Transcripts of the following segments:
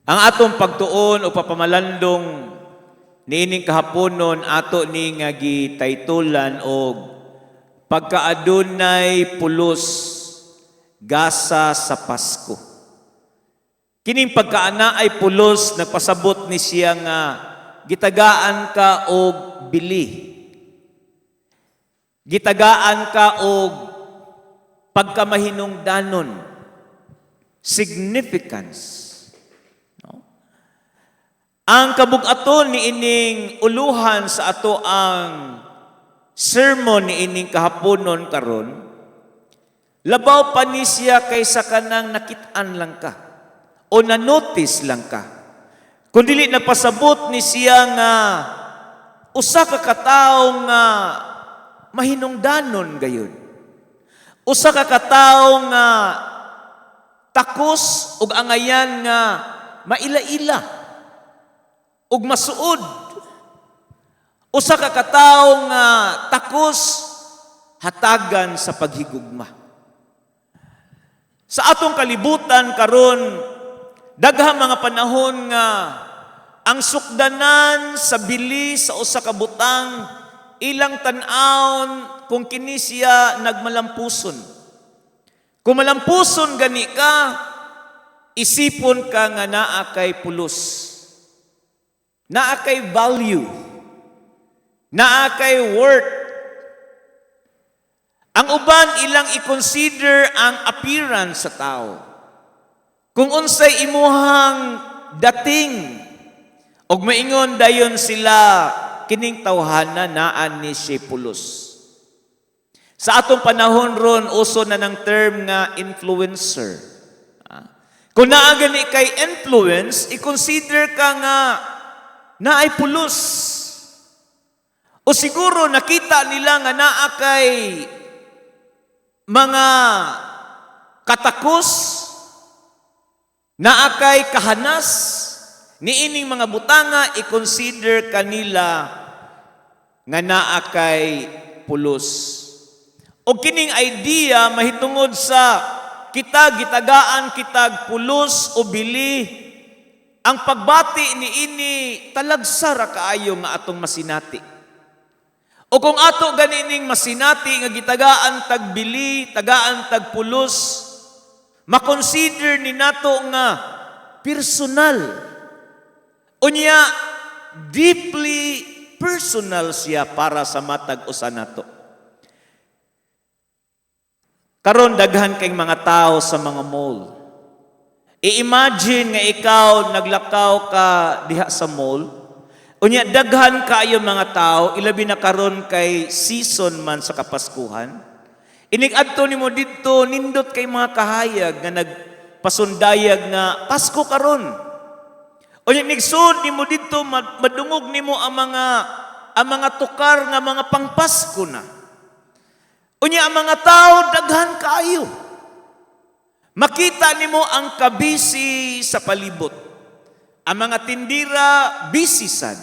Ang atong pagtuon o papamalandong niining kahaponon ato ni nga gitaytulan og pagkaadunay pulos gasa sa Pasko. Kining pagkaana ay pulos nagpasabot ni siya nga gitagaan ka og bili. Gitagaan ka og pagkamahinungdanon, significance. Ang kabug-aton ni ining uluhan sa ato ang sermon ni ining kahaponon karon, labaw pa ni siya kaysa kanang nakit-an lang ka o na-notice lang ka. Kung dili nagpasabot ni siya nga usa ka katawo nga mahinungdanon gayon. Usa ka katawo nga takos ug angayan nga maila-ila ug masuod. Usa ka katawo nga takos hatagan sa paghigugma. Sa atong kalibutan karon, daghang mga panahon nga ang sukdanan sa bili sa usa ka butang ilang tan-awon kung kini siya nagmalampuson. Kung malampuson gani ka, isipon ka nga naa kay pulos. Naa kay value, naa kay worth. Ang uban ilang i-consider ang appearance sa tao. Kung unsay imuhang dating, og maingon dayon sila kining tawhana naan ni siya pulos. Sa atong panahon ron, uso na ng term nga influencer. Kung naa gani kay influence, i-consider ka nga na ay pulos. O siguro nakita nila nga naa kay mga katakos, naa kay kahanas, niining mga butanga, i-consider kanila nga naa kay pulos. O kining idea mahitungod sa kita gitagaan kitag pulos o bili. Ang pagbati ni ini talagsara kaayo nga atong masinati. O kung ato ganining masinati nga gitagaan tagbili, tagaan tagpulos, makonsider ni nato nga personal. Unya deeply personal siya para sa matag usa nato. Karon daghan kay mga tao sa mga mall. I-imagine nga ikaw naglakaw ka diha sa mall. Unya daghan kaayo mga tao, ilabi na karon kay season man sa Kapaskuhan. Inig-adto nimo didto nindot kay mga kahayag nga nagpasundayag nga Pasko karon. Unya nigsud nimo didto madungog nimo ang mga tukar nga mga pangpasko na. Unya ang mga tao daghan kaayo. Makita nimo ang kabisi sa palibot. Ang mga tindira, busy sad.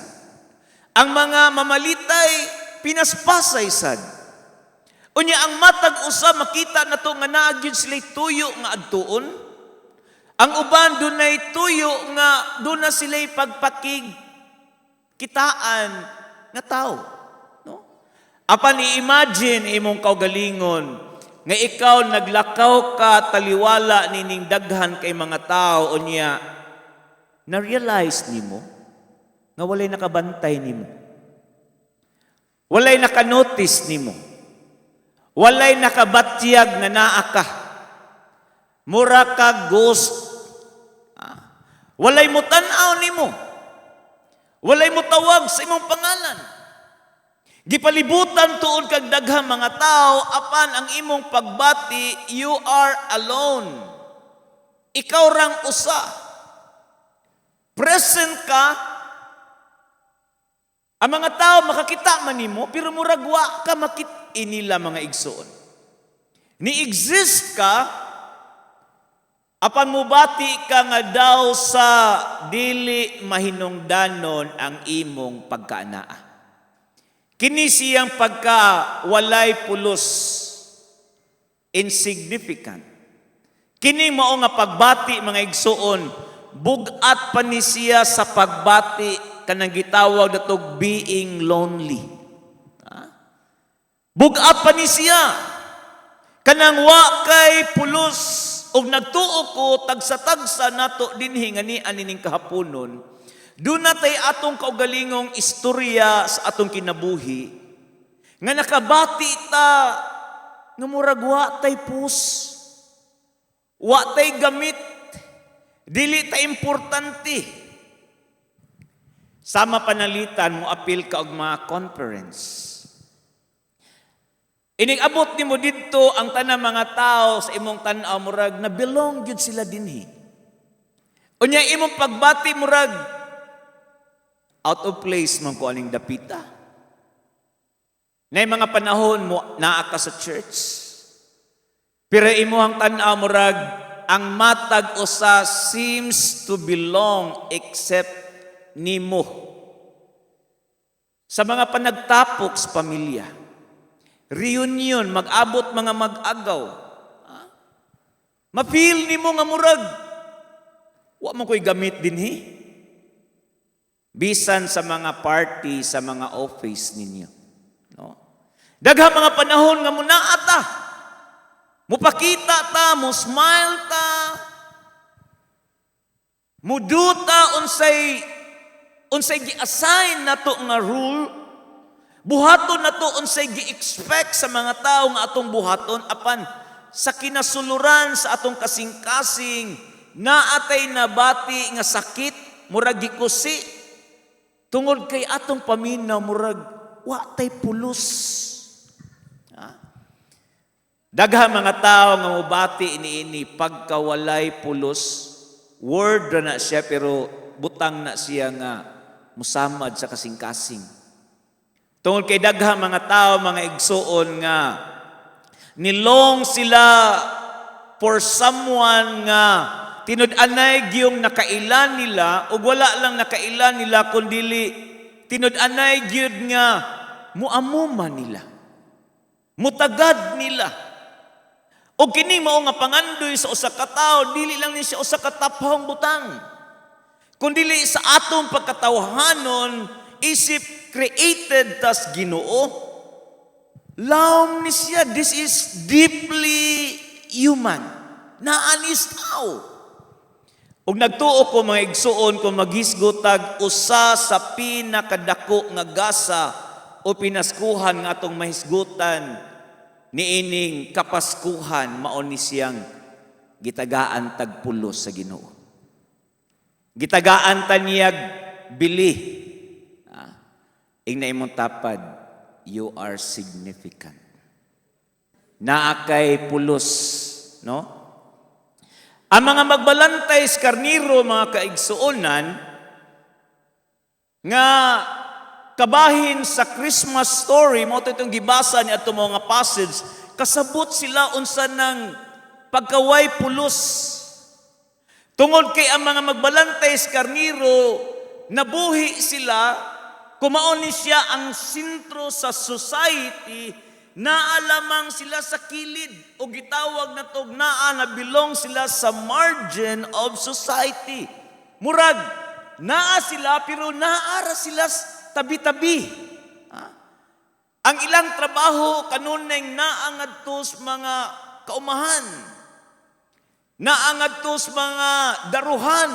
Ang mga mamalitay, pinaspasay sad. Unya ang matag usa makita na to nga naagyon sila'y tuyo nga adtuon. Ang uban dunay tuyo nga duna sila'y pagpakig kitaan nga tao. No? Apan i-imagine imong kaugalingon nga ikaw naglakaw ka taliwala nining daghan kay mga tao unya na-realize nimo nga walay nakabantay nimo. Walay nakanotice nimo. Walay nakabatyag nga naa ka. Mura ka ghost. Walay mo tan-aw nimo. Walay mo tawag sa imong pangalan. Gipalibutan tuon kag daghang mga tao apan ang imong pagbati, you are alone. Ikaw rang usa. Present ka. Ang mga tao makakita man nimo pero murag wa ka makit-i nila mga igsoon. Ni-exist ka apan mubati ka nga daw sa dili mahinungdanon ang imong pagkaanaa. Kini siyang pagka walay pulos, insignificant. Kini mao nga pagbati mga igsoon, bugat pa ni siya sa pagbati kanang gitawag natog being lonely. Bugat pa ni siya kanang wa kay pulos og nagtuo ko tagsa-tagsa nato dinhi nga ni anining kahaponon. Doon natay atong kaugalingong istorya sa atong kinabuhi nga nakabati ta nga murag wa tay pus, wa tay gamit, dili ta importante. Sama panalitan mo apil ka og mga conference. Inig-abot nimo didto ang tanang mga tao sa imong tan-aw murag na belong gyud sila dinhi. Unya imong pagbati murag out of place man ko aning dapita. Nay mga panahon mo naa ka sa church. Pero imong tan-aw murag ang matag usa seems to belong except nimo. Sa mga panagtapok sa pamilya, reunion, mag-abot mga mag-agaw. Ma-feel nimo nga murag wa mo ko'y gamit dinhi. Bisan sa mga party, sa mga office ninyo. No? Daghang mga panahon nga muna ata. Mupakita ta, mo smile ta. Muduta unsay gi-assign nato nga rule. Buhaton nato unsay gi-expect sa mga tao nga atong buhaton apan sa kinasuluran sa atong kasing-kasing naatay nabati nga sakit murag gikusi tungod kay atong paminaw murag wa tay pulos. Daghang mga tao nga mobati ini pagkawalay pulos, word na siya pero butang na siya nga musamad sa kasing-kasing. Tungod kay daghang mga tao, mga igsuon nga nilong sila for someone nga tinud-anay gyung nakailan nila o wala lang nakailan nila kundi tinud-anay gyud nga muamuma nila. Mutagad nila. O kini mao nga pangandoy sa usa ka tawo, dili lang ni siya usa ka taphong butang. Kundi sa atong pagkatawhanon, isip created tas Ginoo. Lawom ni siya, this is deeply human. Naanis tao. Ug nagtuo ko mga igsuon kung maghisgotag usa sa pinakadako nga gasa o pinaskuhan nga atong mahisgutan niining kapaskuhan mao ni siyang gitagaan tagpulos sa Ginoo. Gitagaan ta niyag bili. Ing na imong tapad, you are significant. Naakay pulos, no? Ang mga magbalantay sa karniro, mga kaigsuonan, nga kabahin sa Christmas story, mo itong gibasa ni ato mga passage, kasabot sila unsa ng pagkaway pulos. Tungod kay ang mga magbalantay sa karniro, nabuhi sila, kumaon ni siya ang sentro sa society, naalamang sila sa kilid, o gitawag na tog naa na belong sila sa margin of society. Murag, naa sila, pero naara sila tabi-tabi. Ang ilang trabaho kanunay naangadto sa mga kaumahan, naangadto sa mga daruhan,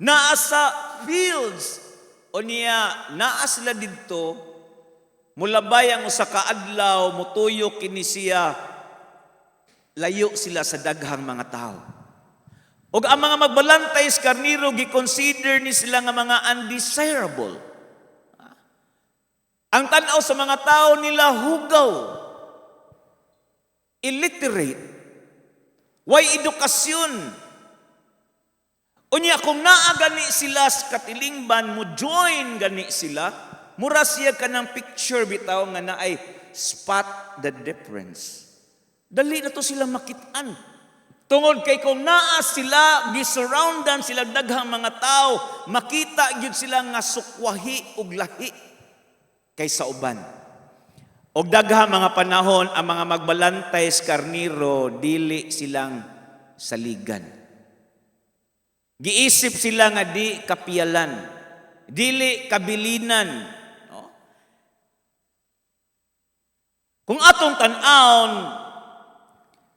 naa sa fields, o niya naa sila didto, mulabay ang usa ka adlaw, mutuyok kini siya, layo sila sa daghang mga tao. O ang mga magbalantay sa karniro, gi-consider ni sila nga mga undesirable. Ang tanaw sa mga tao nila hugaw, illiterate, way edukasyon. Unya kung naa gani sila sa katilingban mo join gani sila, mura siya kanang picture bitaw nga naay spot the difference. Dali na to sila makitaan. Tungod kay kung naa sila gisurroundan sila daghang mga tao, makita gyud sila nga sukwahi ug lahi kaysa uban. Og daghang mga panahon ang mga magbalantay sa karniro dili silang saligan. Giisip sila nga di kapiyalan, dili kabilinan. No? Kung atong tan-awon,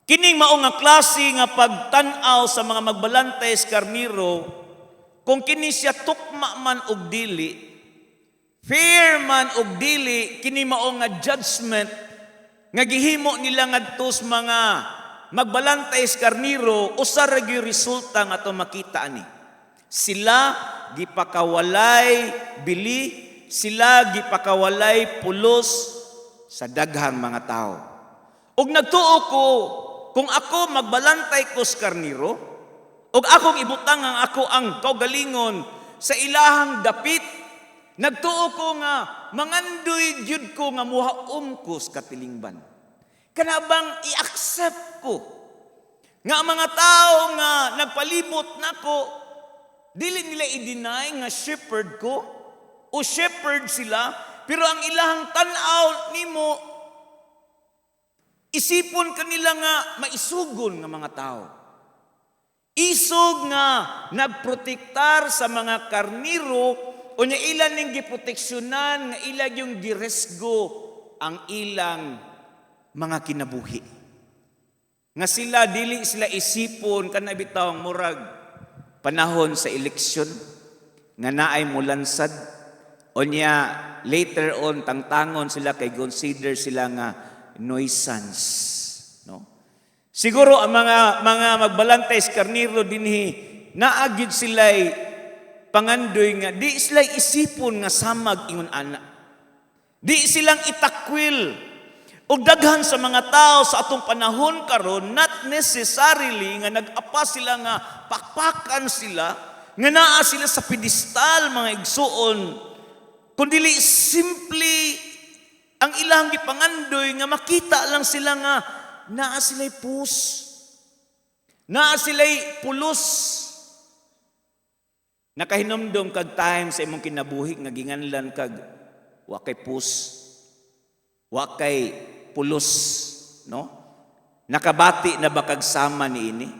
kining mao nga klase nga pagtan-aw sa mga magbalantay sa karniro, kung kini siya tukma man og dili, fair man og dili, kini mao nga judgment nga gihimo nila ngadto sa mga magbalantay sa karniro, usa ra gyud resulta nga ato makita ani. Sila gipakawalay bili, sila gipakawalay pulos sa daghang mga tao. Ug nagtuo ko, kung ako magbalantay ko sa karniro, ug akong ibutang ang ako ang kaugalingon sa ilahang dapit, nagtuo ko nga mangandoy gyud ko nga muhaom ko sa katilingban. Kanabang i-accept ko nga ang mga tao nga nagpalibot nako, dili nila i-deny nga shepherd ko o shepherd sila, pero ang ilahang tan-aw nimo, isipon kanila nga maisugon nga mga tao. Isog nga nagprotektar sa mga karniro o niya ilan ning giproteksyonan nga ilang yung giresgo ang ilang mga kinabuhi. Nga sila, dili sila isipon kanabitawang murag panahon sa eleksyon nga naay mulansad o niya later on tangtangon sila kay consider sila nga nuisance, no? Siguro ang mga magbalantay sa karniro dinhi naagid sila'y pangandoy nga di sila isipon nga samag ingon ana. Di silang itakwil. Ug daghan sa mga tao sa atong panahon karon, not necessarily nga nag-apa sila nga pakpakan sila, nga naa sila sa pedestal mga igsuon, kundi simply ang ilang gipangandoy nga makita lang sila nga naa sila'y pus, naa sila'y pulos. Nakahinomdom kag time sa imong kinabuhi nga ginganlan kag wa kay pus, wa kay pulos, no? Nakabati na ba kag sama niini?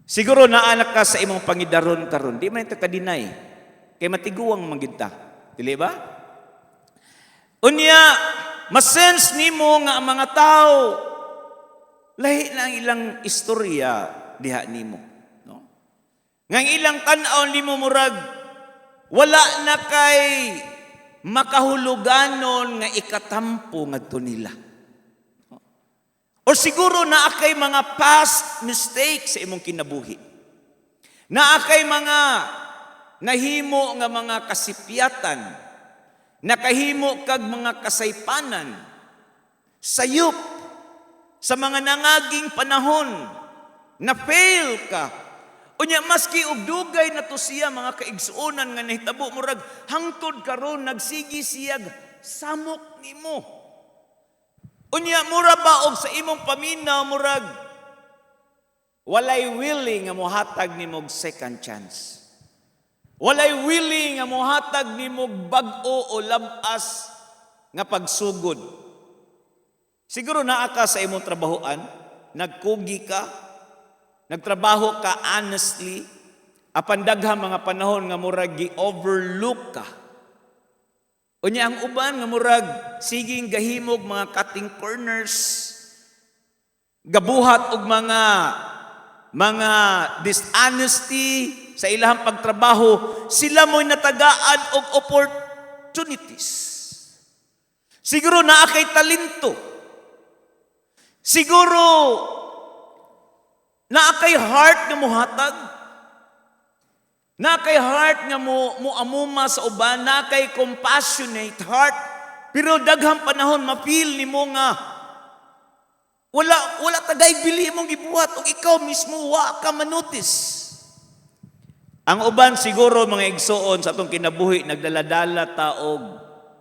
Siguro naanak ka sa imong pangidaron karon, di man ito kadinay, kay matiguang manggid ta, dili ba? Unya, masense nimo nga ang mga tao lahi na ang ilang istorya diha nimo, no? Nga ang ilang tan-aw nimo murag wala na kay makahuluganon nga ikatampo ngadto nila. O siguro naa kay mga past mistakes sa imong kinabuhi. Naa kay mga nahimo nga mga kasipyatan, nakahimo kag mga kasaypanan, sayop sa mga nangaging panahon na fail ka. Unya maski og dugay na to siya mga kaigsuonan nga nahitabo murag hangtod karon nagsigi siya samok nimo. Unya mura ba og sa imong paminaw murag walay willing nga mohatag nimo og second chance. Walay willing nga mohatag nimo og bag-o o labas nga pagsugod. Siguro naa ka sa imong trabahoan, nagkugi ka, nagtrabaho ka honestly, apan daghang mga panahon nga murag gi-overlook ka. Unya ang uban nga murag siging gahimog mga cutting corners, gabuhat og mga dishonesty sa ilahang pagtrabaho, sila mo'y natagaan og opportunities. Siguro naa kay talento. Siguro naa kay heart nga mohatag, naa kay heart nga moamuma sa uban, naa kay compassionate heart, pero daghang panahon mapil nimo nga wala tagay bili imong gibuhat ug ikaw mismo wa ka manotice. Ang uban siguro mga igsoon sa atong kinabuhi nagdaladala ta og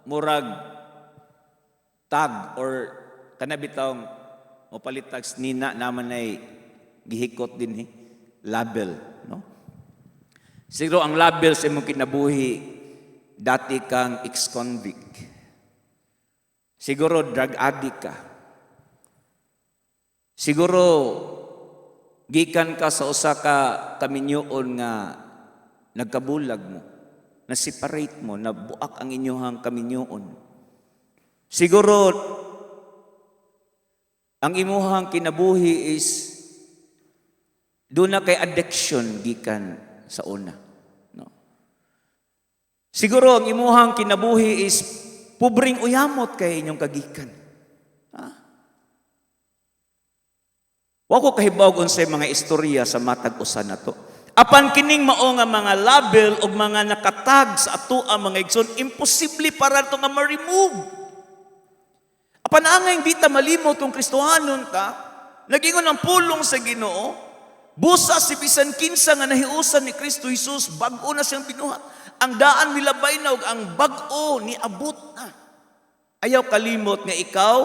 murag tag or kanabitawng mopalitag nina naman ay gihikot din label, no? Siguro ang label sa imong kinabuhi, dati kang ex-convict. Siguro drug addict ka. Siguro Gikan ka sa usa ka kaminyoon nga nagkabulag mo, na separate mo, na buak ang inyong kaminyoon. Siguro, ang imuhang kinabuhi is doon na kay addiction gikan sa una. No? Siguro, ang imuhang kinabuhi is pubring uyamot kay inyong kagikan. Wa ko kahibaw unsay mga istorya sa matag usa nato. Apan kining mao nga mga label o mga nakatag sa ato ang mga igsoon, imposible para ito nga ma-remove. Apan angay di ta malimot kung Kristohanon ta, nagingon ang pulong sa Ginoo, busa si bisan kinsa nga nahiusan ni Kristo Jesus, bag-o na siyang binuhat. Ang daan milabay na ug ang bag-o ni abot na. Ayaw kalimot nga ikaw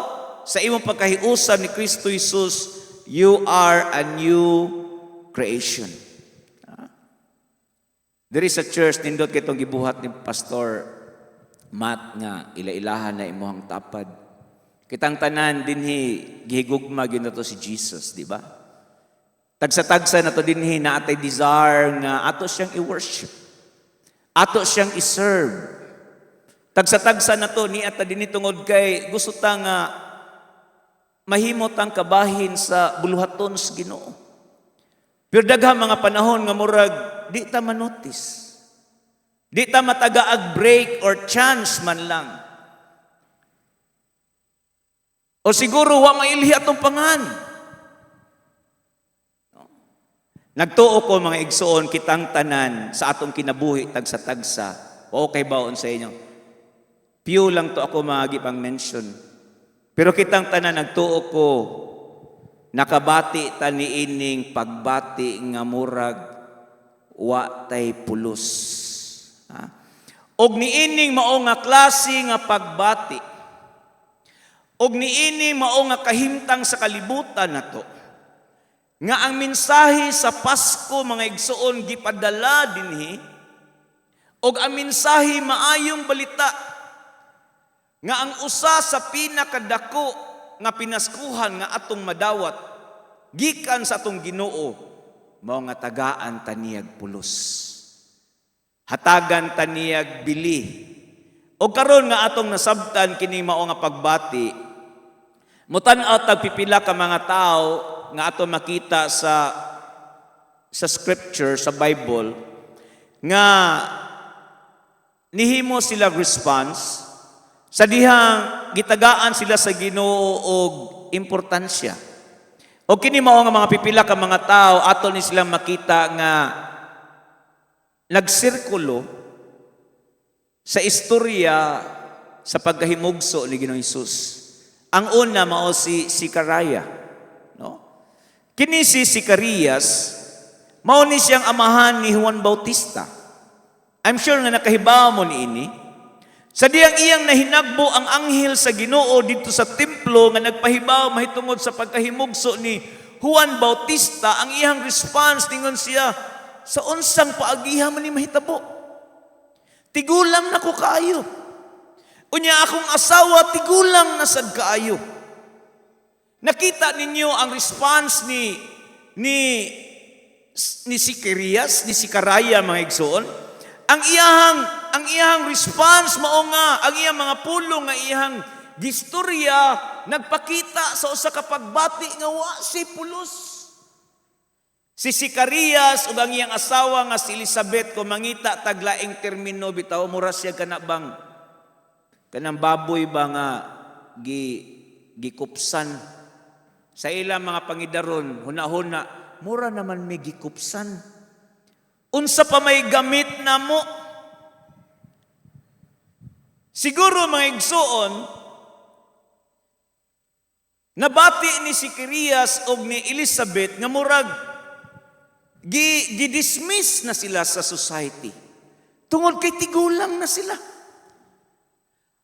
sa imong pagkahiusan ni Kristo Jesus, you are a new creation. There is a church nindot kay itong gibuhat ni Pastor Matt nga ila-ilahan na imuhang tapad. Kitang tanan dinhi gihigugma gyud nato si Jesus, di ba? Tagsa-tagsa nato dinhi na atay desire nga ato siyang i-worship. Ato siyang i-serve. Tagsa-tagsa nato ni ata dinhi tungod kay gusto ta nga mahimot ang kabahin sa buluhaton sa Ginoo. Pero daghang mga panahon nga murag di ta manotice. Di ta matagaag break or chance man lang. O siguro wa mailhi atong pangan. Nagtuo ko mga igsoon kitang tanan sa atong kinabuhi tagsa-tagsa. Okay baon sa inyo. Few lang to ako magipang mention. Pero kitang tanan nagtuo ko, nakabati ta niining pagbati nga murag wa tay pulos. Og niining mao nga klase nga pagbati. Og niining mao nga kahimtang sa kalibutan nato. Nga ang mensahe sa Pasko mga igsoon gipadala dinhi. Og ang mensahe maayong balita nga ang usa sa pinakadako nga pinaskuhan nga atong madawat gikan sa atong Ginoo mao nga tagaan taniyag pulos. Hatagan taniyag bili. O karon nga atong nasabtan kini mao nga pagbati. Mutan-aw tag pipila ka mga tao nga atong makita sa scripture sa Bible nga nihimo sila response sa dihang gitagaan sila sa Ginoo og importansya. O kini mao nga mga pipila ka mga tao ato ni silang makita nga nagsirkulo sa istorya sa pagkahimugso ni Ginoong Hesus. Ang una mao si Sicaria, no? Kini si Zacarias mao ni siyang amahan ni Juan Bautista. I'm sure nga nakahibaw mo niini. Sa diyang iyang nahinagbo ang anghel sa Ginoo dito sa templo nga nagpahibaw mahitungod sa pagkahimugso ni Juan Bautista, ang iyang response ningon siya, sa unsang paagiha man ni mahitabo. Tigulang na ko kaayo. Unya akong asawa, tigulang na sad kaayo. Nakita ninyo ang response ni Zacarias, ni Sicaraya mga igsoon. Ang iyang response mao nga ang iyang mga pulong nga iyang gistorya nagpakita sa usa ka pagbati nga wa si pulos. Si Zacarias ug ang iyang asawa nga si Elizabeth kung mangita taglaing termino bitaw mura siya kana bang kanang baboy ba nga gikupsan sa ilang mga pangidaron huna-huna mura naman may gikupsan. Unsa pa may gamit na mo? Siguro mga igsoon, nabati ni Zacarias o ni Elizabeth nga murag gidismiss na sila sa society. Tungod kay tigulang na sila.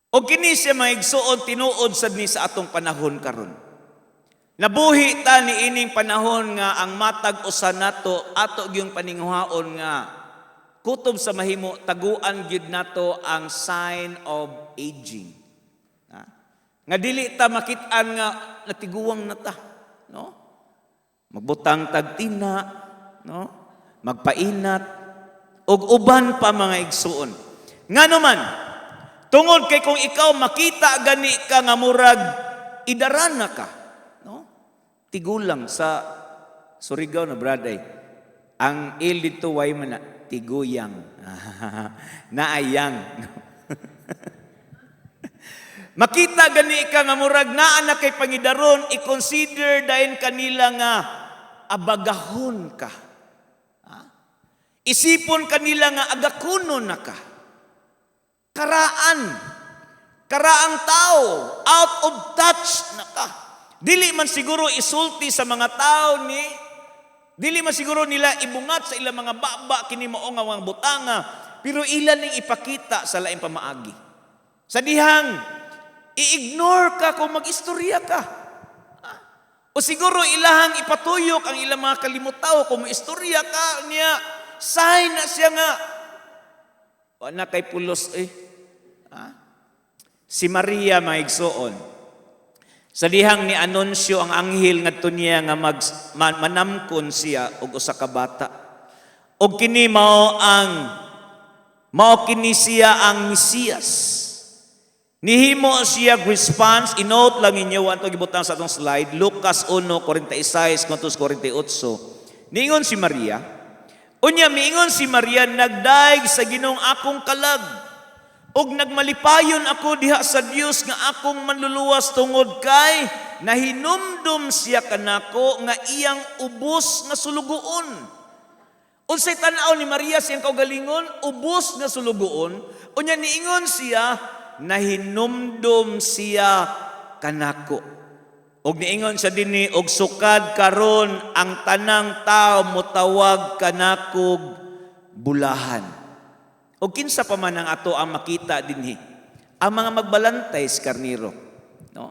O kini siya mga igsoon tinuod sad ni sa atong panahon karon. Nabuhi ta ni ining panahon nga ang matag usa nato ato gyung paninguhaon nga kutob sa mahimo taguan gyud nato ang sign of aging. Nga dili ta makit-an nga natiguwang na ta, no? magbutang tagtina, no? Magpainat, ug uban pa mga igsuon. Ngano man, tungod kay kung ikaw makita gani ka nga murag idarana ka, no? Tigulang sa Surigao na braday. Ang il dito way man na tiguyang. Naayang. Makita gani ka nga murag naa na kay pangidaron, i-consider dayon kanila nga abagahon ka. Isipon kanila nga agakuno na ka. Karaang tao, out of touch na ka. Dili man siguro isulti sa mga tao dili man siguro nila ibungat sa ilang mga baba kini mao nga mga butanga, pero ilan ning ipakita sa laing pamaagi. Sa dihang i-ignore ka kung mag-istorya ka. O siguro ilahang ipatuyok ang ilang mga kalimutaw kung mag-istorya ka niya. Sign na siya nga. Wala kay pulos Si Maria maigsoon. Sa dihang ni anunsyo ang anghel ngadto niya nga manamkon siya og usa ka bata. Og kini mao kini siya ang Mesiyas. Nihimo siya response, inote lang ninyo ato gibutang sa atong slide, Lucas 1:46-48. Ningon si Maria, unya miingon si Maria, nagdaig sa Ginoong akong kalag, ug nagmalipayon ako diha sa Dios nga akong manluluwas tungod kay nahinumdum siya kanako nga iyang ubos nga sulugoon. Unsay tan-aw ni Maria siyang kaugalingon? Ubos nga sulugoon. Unya niingon siya, nahinumdum siya kanako. Og niingon siya dinhi, og sukad karon ang tanang tao motawag kanakog bulahan. Og kinsa pa man ang ato ang makita dinhi? Ang mga magbalantay sa karniro, no?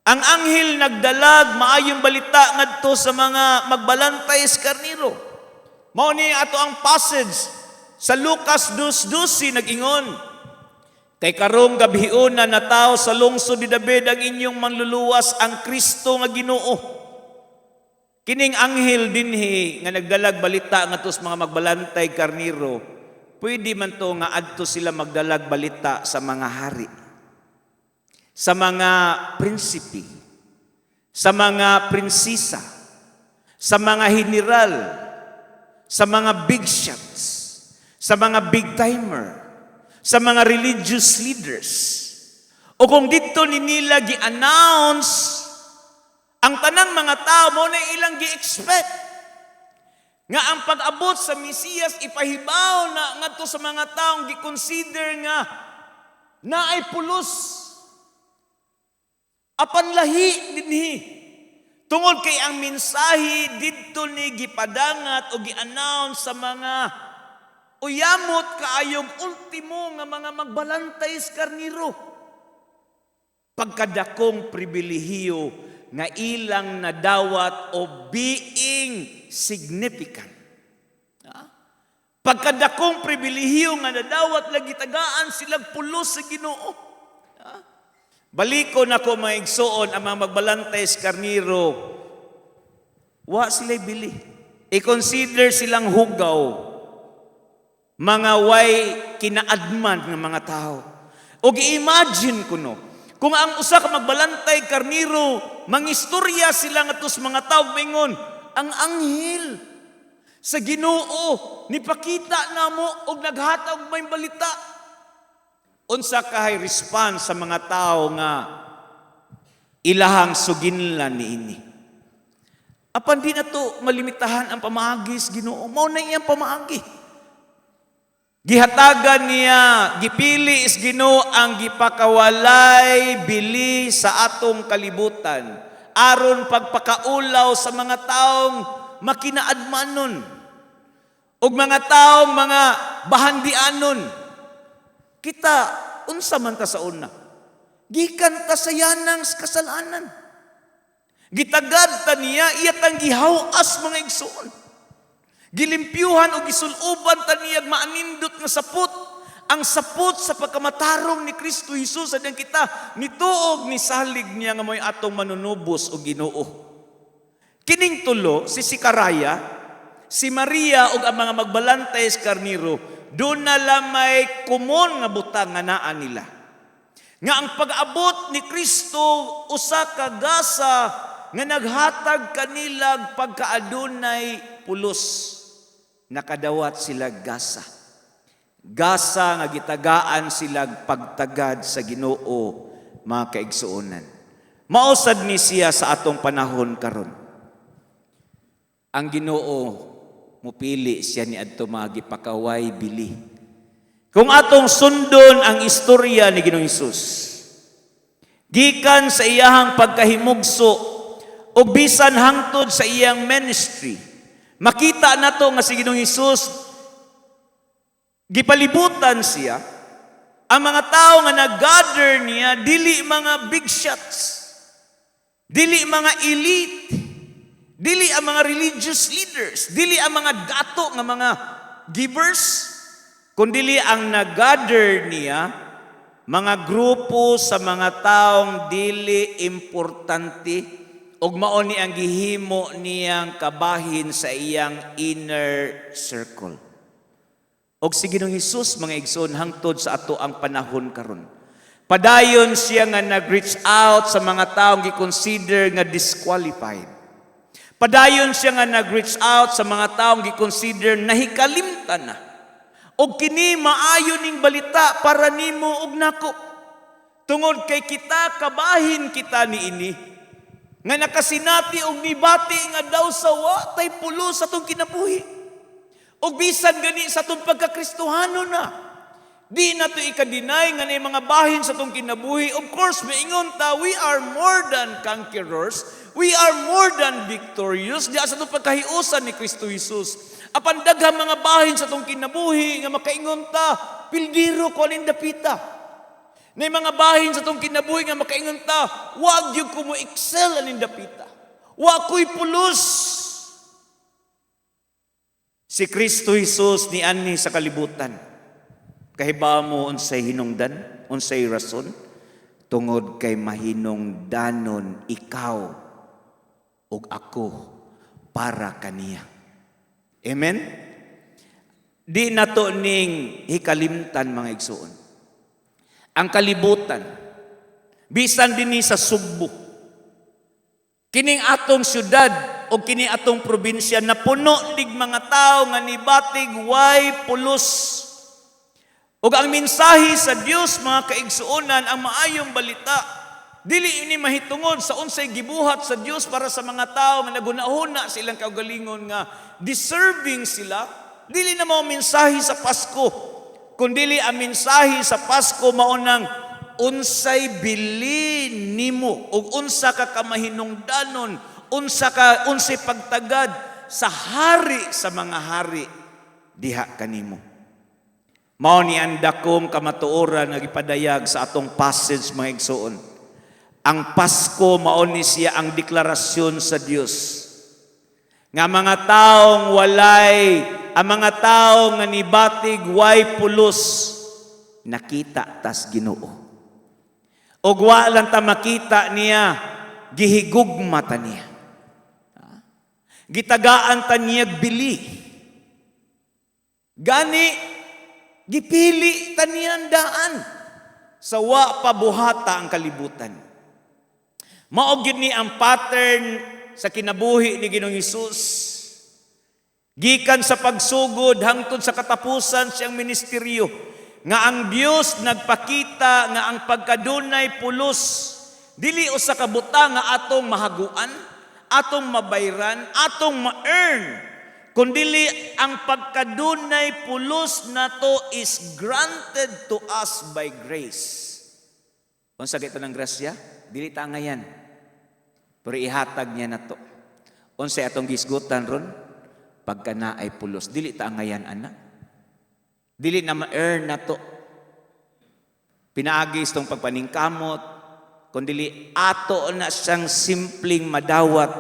Ang anghel nagdalag maayong balita ngadto sa mga magbalantay sa karniro. Mao ni ato ang passage sa Lucas 2:12 nag-ingon, kay karong gabiuna na tao sa lungsod ni David ang inyong manluluwas ang Kristo nga Ginoo. Kining anghel dinhi nga nagdalag balita ngadto sa mga magbalantay karniro, pwede man to nga adto sila magdalag balita sa mga hari, sa mga prinsipe, sa mga prinsesa, sa mga general, sa mga big shots, sa mga big timer, sa mga religious leaders. O kung dito ni nila gi-announce, ang tanang mga tao mo na ilang gi-expect nga ang pag-abot sa Mesiyas ipahibaw na ngadto sa mga taong gi-consider nga naay pulos apan lahi dinhi. Tungod kay ang mensahe didto ni gipadangat o gi-announce sa mga uyamot kaayong ultimo nga mga magbalantay sa karniro. Pagkadakong pribilehiyo nga ilang nadawat o being significant. Pagkadakong pribilehiyo nga nadawat lagi tagaan silang pulos sa Ginoo. Baliko na ko maigsoon ang mga magbalantay sa karniro. Wa sila'y bili. I-consider silang hugaw. Mga way kinaadman ng mga tao. O gi-imagine ko no, kung ang usa ka magbalantay karniro, mangistorya sila nga tos mga tao, mingon, ang anghel sa Ginoo nipakita namo og naghatag may balita. Unsa kahay response sa mga tao nga ilahang suginlan niini? Apan di na to malimitahan ang pamaagi sa Ginoo. Mao na iyang pamaagi. Gihatagan niya, gipili is Ginoo ang gipakawalay bili sa atong kalibutan aron pagpakaulaw sa mga taong makinaadmanon ug mga taong mga bahandianon. Kita unsa man ta sa una? Gikan ta sa yanang kasalanan. Gitagad ta niya iyatang gihawas mga igsoon. Gilimpyuhan o gisuluban taniyag maanindot nga sapot. Ang sapot sa pagkamatarong ni Kristo Jesus sa kita nituog ni salig niya nga mo'y atong manunubos o Ginoo. Kining tulo, si Sicaraya, si Maria ug ang mga magbalantay sa karniro, doon na lamay kumon nga butang nga naa nila. Nga ang pag-abot ni Kristo usa ka gasa nga naghatag kanilag pagkaadunay pulos. Nakadawat sila gasa. Gasa nga gitagaan sila pagtagad sa Ginoo, mga kaigsuonan. Mausad ni siya sa atong panahon karon. Ang Ginoo mupili siya ni adto magipakaway bili. Kung atong sundon ang istorya ni Ginoong Hesus, gikan sa iyahang pagkahimugso o bisan hangtod sa iyang ministry, makita nato nga si Ginoong Hesus gipalibutan siya. Ang mga tao nga nag-gather niya, dili mga big shots, dili mga elite, dili ang mga religious leaders, dili ang mga dato nga mga givers, kundili ang nag-gather niya, mga grupo sa mga taong dili importante, ug mao ni ang gihimo niyang kabahin sa iyang inner circle. Og si Ginoong Hesus, mga igsoon, hangtod sa ato ang panahon karon, padayon siya nga nag-reach out sa mga taong gi-consider nga disqualified. Padayon siya nga nag-reach out sa mga taong gi-consider nahikalimtan na. Og kini maayo ning balita para nimo ug nako. Tungod kay kita kabahin kita niini nga nakasinati og nibati nga daw sa wa tay pulo sa atong kinabuhi. Og bisan gani sa atong pagkakristohano na, di na to ika-deny nga na mga bahin sa atong kinabuhi. Of course, maingon ta, we are more than conquerors, we are more than victorious, di sa atong pagkahiusan ni Kristo Jesus. Apan daghang mga bahin sa atong kinabuhi nga makaingon ta, pildiro ko aning dapita. Na mga bahin sa atong kinabuhi nga makaingon ta, wag gyud ko mo excel aning dapita. Wa ko'y pulos. Si Kristo Jesus ni ani sa kalibutan. Kahibaw mo unsay hinungdan, unsay rason, tungod kay mahinungdanon ikaw ug ako para kaniya. Amen? Di nato ning hikalimtan, mga igsoon. Ang kalibutan, bisan dinhi sa Sugbo, kining atong syudad o kini atong probinsya na puno nig mga tao nga nibatig way pulos. Ug ang mensahe sa Dios, mga kaigsuonan, ang maayong balita, dili ini mahitungod sa unsay gibuhat sa Dios para sa mga tao nga nagunahuna silang kaugalingon nga deserving sila. Dili na mao mensahe sa Pasko, kundi ang mensahe sa Pasko mao nang unsay bili nimo ug unsa ka kamahinungdanon, unsay pagtagad sa hari sa mga hari diha kanimo. Mao ni ang dakong kamatuoran nga gipadayag sa atong passage, mga igsoon. Ang Pasko mao ni siya ang deklarasyon sa Dios nga mga taong ang mga taong nga nibatig way pulos nakita tas Ginoo. Og wa lang ta makita niya, gihigugma ta niya. Gitagaan ta niya bili. Gani, gipili ta niya daan. Sa wa pabuhata ang kalibutan. Mao gyud ni ang pattern sa kinabuhi ni Ginoong Hesus. Gikan sa pagsugod hangtod sa katapusan siyang ministeryo, nga ang Dios nagpakita nga ang pagkadunay pulos dili usa ka butang nga atong mahaguan, atong mabayran, atong ma-earn, kundili ang pagkadunay pulos nato is granted to us by grace. Unsa kita ng grasya? Dili ta ngayan. Pero ihatag niya nato. Unsay atong gisgutan ron? Pagka na ay pulos, dili ta ngayan ana. Dili na ma-earn na to. Pinaagis tong pagpaningkamot, kundi ato na siyang simpleng madawat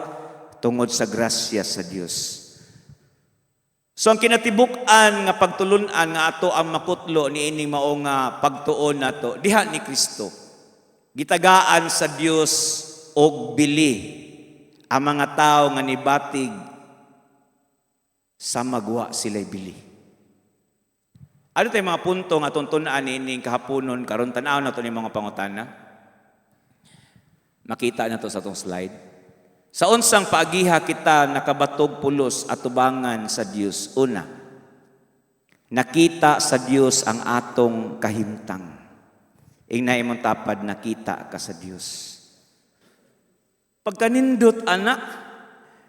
tungod sa grasya sa Dios. So ang kinatibuk-an nga pagtulunan nga ato ang makutlo ni ining mao nga pagtuon nato diha ni Kristo. Gitagaan sa Dios og bili ang mga tao nga nibatig sa magwa sila'y bili. Ano tayo mga punto nga tuntunaan ining kahaponon karon tanaw na to ni mga pangutana? Makita na to sa tong slide. Sa unsang paagiha kita nakabatog pulos at tubangan sa Dios. Una, nakita sa Dios ang atong kahimtang. Ingnay imong tapad, nakita ka sa Dios. Pagkanindot anak,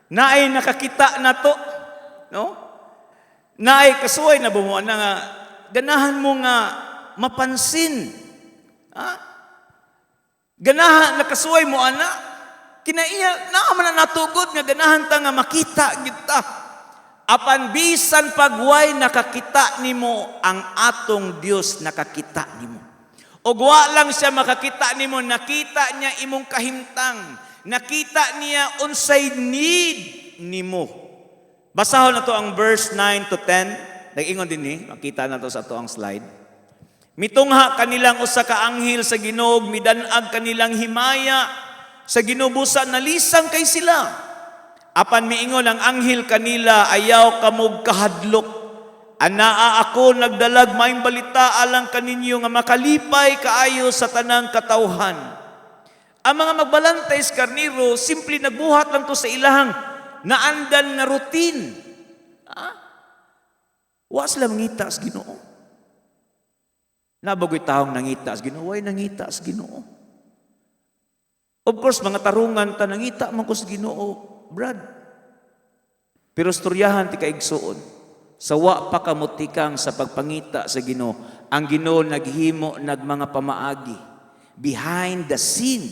naay nakakita na to, no? Naay kasuway na bumuan na nga ganahan mo nga mapansin. Ha? Ganahan nakasuway mo ana. Kinaiya na man natugod nga ganahan ta nga makita kita. Apan bisan pagway nakakita nimo ang atong Dios nakakita nimo. Og wa lang siya makakita nimo, nakita niya imong kahimtang. Nakita niya unsay need nimo. Basahon na to ang verse 9 to 10. Nag-ingon din ni, makita na to sa to ang slide. Mitungha kanilang usa ka anghel sa Ginoo, midanag kanilang himaya sa ginubusa nalisang kay sila. Apan miingon ang anghel kanila, ayaw kamog kahadlok. Anaa ako nagdalag maayong balita alang kaninyo nga makalipay kaayo sa tanang katawhan. Ang mga magbalantay sa karniro, simple nagbuhat lang to sa ilahang naandan nga routine. Wa sila mangita sa Ginoo. Nabagoy taong nangita sa Ginoo, way nangita sa Ginoo. Of course, mga tarungan ta nangita man ko sa Ginoo, Brad. Pero storyahan ti kaigsuon. Sa wa pa kamutikang sa pagpangita sa Ginoo, ang Ginoo naghimo nag mga pamaagi behind the scene.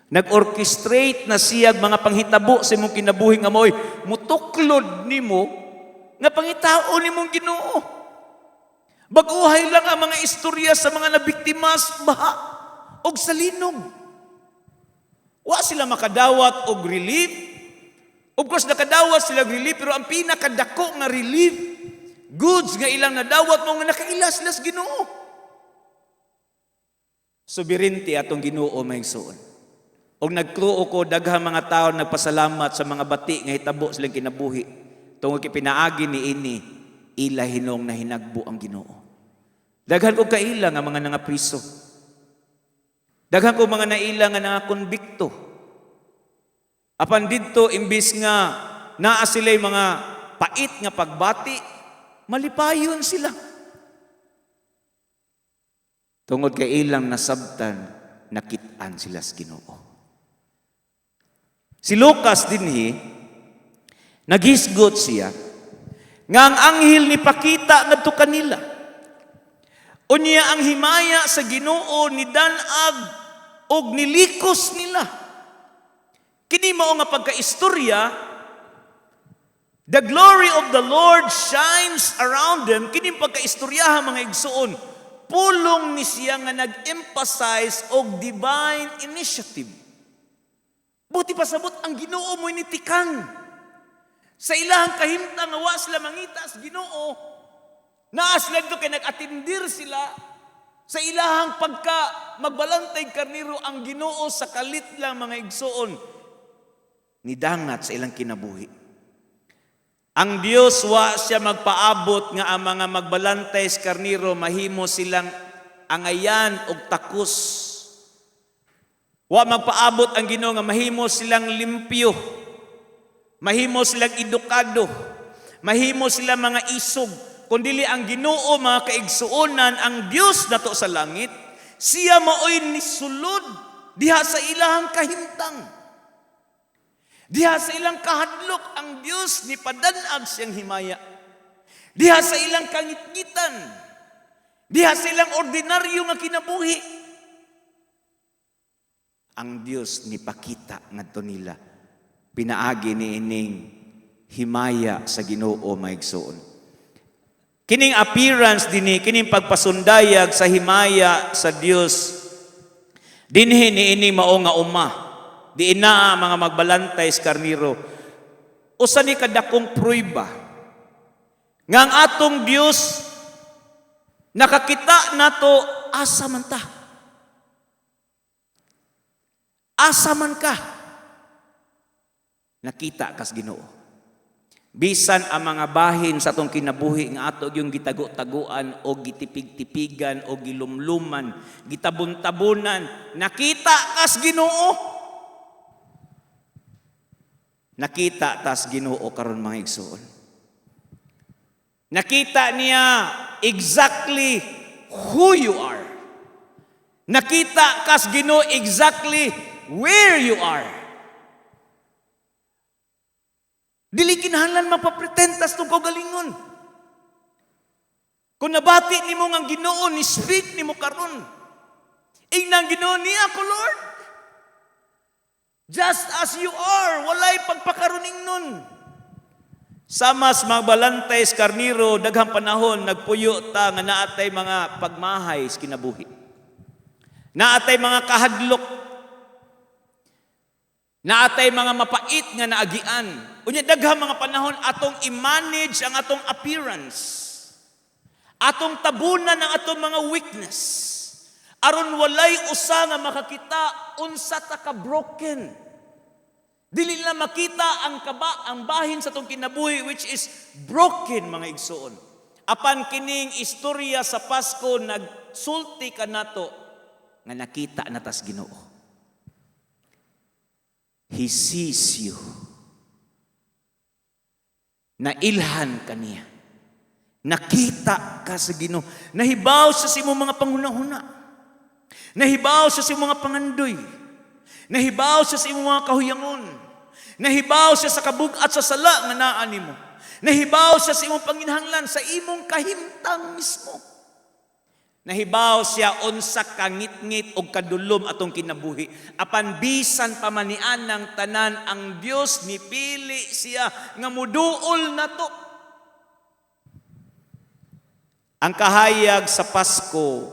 Nag-orchestrate na siya mga panghitabo sa imong kinabuhi nga mo'y mutuklod nimo nga pangitao nimong Ginoo. Baguhay lang ang mga istorya sa mga nabiktima sa baha og sa linog. Wa sila makadawat og relief. Of course, nakadawat sila og relief, pero ang pinakadako nga relief, goods nga ilang nadawat mo nga nakaila sila sa Ginoo. Sovereignty atong Ginoo may suon. Og nagtuo ko daghang mga tao nagpasalamat sa mga bati nga hitabo silang kinabuhi tungod kay pinaagi ni ini ila hinong na hinagbo ang Ginoo. Daghan ko kaila nga mga nangapriso. Daghan ko mga naila nga nangakonbikto. Apan didto imbis nga naa sila'y mga pait nga pagbati, malipayon sila. Tungod kay ilang nasabtan, nakit-an sila sa Ginoo. Si Lucas dinhi naghisgot siya nga ang anghel ni pakita ngadto kanila. Unya ang himaya sa Ginoo ni danag og nilikos nila. Kini mao nga pagkaistorya, the glory of the Lord shines around them. Kini pagkaistoryahan mga igsuon, pulong ni siya nga nag-emphasize og divine initiative. Buti pasabot ang Ginoo mo initikang. Sa ilahang kahimtang nga wa sila mangita sa Ginoo, naa sila dito kay nag-atindir sila sa ilahang pagka magbalantay karniro ang Ginoo sa kalit lang mga igsuon nidangat sa ilang kinabuhi. Ang Dios wa siya magpaabot nga ang mga magbalantay sa karniro mahimo silang angayan og takus. Wa magpaabot ang Ginoo nga mahimo silang limpyo. Mahimo silang edukado. Mahimo silang mga isog. Kundili ang Ginoo mga kaigsuonan, ang Dios nato sa langit, siya maoy nisulod diha sa ilahang kahimtang. Diha sa ilang kahadlok ang Dios ni padanag siyang himaya. Diha sa ilang kangitgitan. Diha sa ilang ordinaryo nga kinabuhi. Ang Dios ni pakita ngadto nila. Pinaagi ni ining himaya sa Ginoo maigsoon. Kining appearance dinhi, kining pagpasundayag sa himaya sa Dios. Dinhi ni ini mao nga uma. Di ina mga magbalantay sa karniro. Usa ni kadakong prueba nga ang atong Dios nakakita nato asa man ta. Asa man ka. nakita kas Ginoo. Bisan ang mga bahin sa atong kinabuhi nga ato yung gitago-taguan o gitipig-tipigan o gilumluman, gitabon-tabunan, nakita kas Ginoo. Nakita tas Ginoo karon mga igsoon. Nakita niya exactly who you are. Nakita kas Ginoo exactly where you are. Dili kinahanglan mapapretentas tong kaugalingon. Kung nabati nimo nga Ginoo ni speak nimo karon. Inang Ginoo niya ko Lord. Just as you are, walay pagpakaruning nun. Samas magbalantay sa karniro, daghang panahon, nagpuyo ta nga naatay mga pagmahay sa kinabuhi. Naatay mga kahadlok. Naatay mga mapait nga naagian. Unya daghang mga panahon, atong i-manage ang atong appearance. Atong tabunan ang atong mga weakness. Aron walay usa nga makakita unsa ta ka broken. Dili na makita ang bahin sa tong kinabuhi which is broken mga igsoon. Apan kining istorya sa Pasko nagsulti ka nato nga nakita na tas Ginoo. He sees you. Nailhan kaniya. Nakita ka sa Ginoo. Nahibaw siya sa imong mga panghunahuna. Nahibaw siya sa mga pangandoy. Nahibaw siya sa imong mga kahuyangon. Nahibaw siya sa kabug-at sa sala nga naa nimo. Nahibaw siya sa imong panginahanglan sa imong kahimtang mismo. Nahibaw siya unsa ka ngit-ngit og kadulom atong kinabuhi. Apan bisan pa man nianang tanan ang Dios nipili siya nga muduol nato. Ang kahayag sa Pasko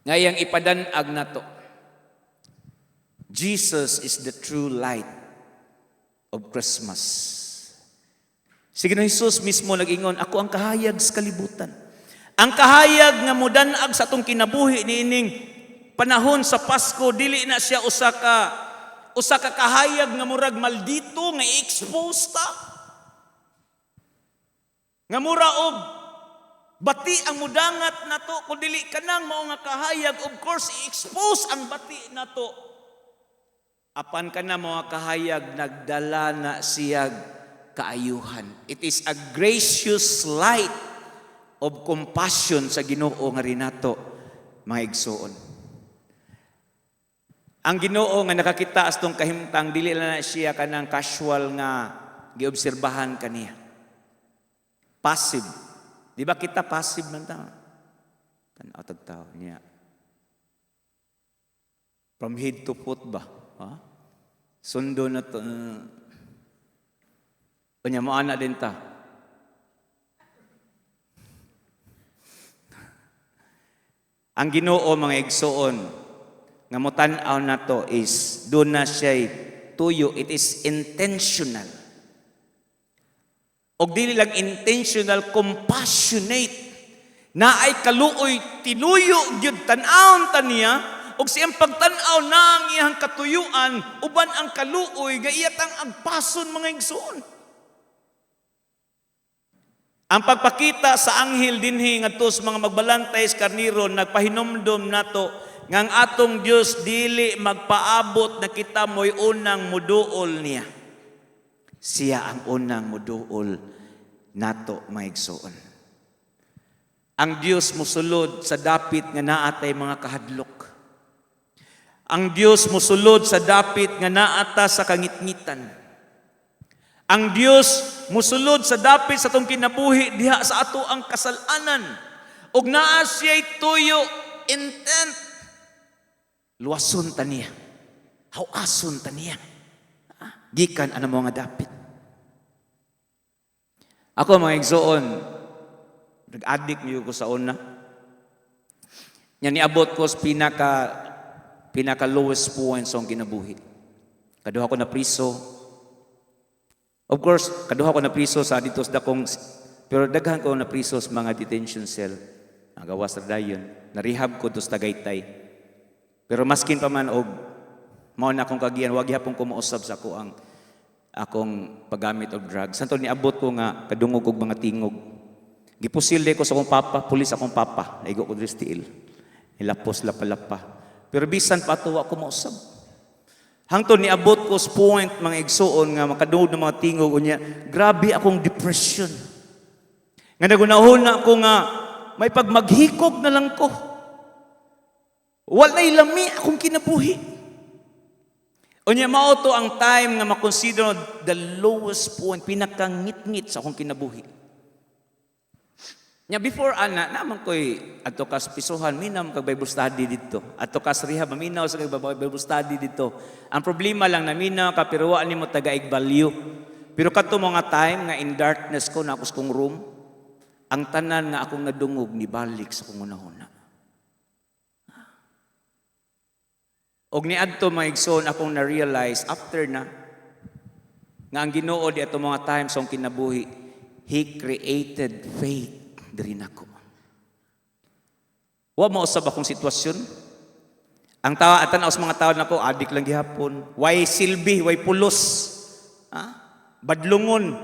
ngayang ipadanag nato. Jesus is the true light of Christmas. Sige na Jesus mismo nag-ingon, ako ang kahayag sa kalibutan. Ang kahayag nga mudanag sa atong kinabuhi niining panahon sa Pasko, dili na siya usa ka kahayag nga murag maldito nga i-expose ta. Nga mura og bati ang mudangat nato kun dili kanang mao nga kahayag, of course i-expose ang bati nato. Apan kana mga kahayag nagdala na siyag kaayuhan. It is a gracious light of compassion sa Ginoo nga rinato mga igsoon. Ang Ginoo nga nakakita astong kahimtang dili na siya kanang casual nga giobserbahan kaniya. Passive. Di ba kita passive man ta? Tanaw tagtaw niya. From head to foot ba? Ha? Sundo na to. Kanya mo ana din ta. Ang Ginoo mga igsoon nga motan-aw nato is doon na siya tuyo. It is intentional. Og dili lang intentional, compassionate. Na ay kaluoy tinuyo gyud tan-awon ta niya og siyang pagtan-aw na ang iyang katuyuan uban ang kaluoy nga iyatang agpason mga igsoon. Ang pagpakita sa anghel dinhi ngadto sa mga magbalantay sa karniro nagpahinumdom nato nga ang atong Dios dili magpaabot na kita mo'y unang muduol niya. Siya ang unang muduol nato mga igsoon. Ang Dios mosulod sa dapit nga naatay mga kahadlok. Ang Dios mosulod sa dapit nga naata sa kangitngitan. Ang Dios mosulod sa dapit sa tong kinabuhi diha sa ato ang kasalanan. Ug naa siya'y tuyo intent. Luwason ta niya. Hawason ta niya. Gikan ano mga dapit. Ako mga igsoon, nag-addict niyo ko sa una. Yan niabot ko sa pinaka lowest point sa kinabuhi. Kaduha ko na priso. Of course, kaduha ko na priso sa dito sa dakong, pero daghan ko na priso sa mga detention cell. Nagawas na dayon. Narehab ko to sa Tagaytay. Pero maskin pa man og mao na akong kagiyan, wag gyapon ko mausab sa ako ang akong paggamit og drugs. Santo niabot ko nga kadungog og mga tingog. Gipusilde ko sa akong papa, pulis akong papa, naigo ko diri sa tiil. Nilapos lapa-lapa. Pero bisan pa tuwa ko mausab. Hangtod niabot ko sa point mga igsuon nga makadungog ng mga tingog unya, grabe akong depression. Nga nagunahon ako nga may pagmaghikog na lang ko. Walay lami akong kinabuhi. Unya mao to ang time nga makonsider the lowest point, pinakangit-ngit sa akong kinabuhi. Nya before ana naman koy adto kas pisuhan minam kag Bible study dito. Adto kas rehab minaw sa kag Bible study dito. Ang problema lang na minaw ka pero wa nimo tagaig value. Pero kadto mga time nga in darkness ko na ako sa kong room, ang tanan nga akong nadungog ni balik sa kong unahuna. Og niadto maigsoon akong na-realize after na nga ang Ginoo di ato mga times sa kinabuhi, He created faith diri nako. Wa mausab akong sitwasyon. Ang tawa atan sa mga tao nako adik lang gihapon, way silbi, way pulos. Badlungon.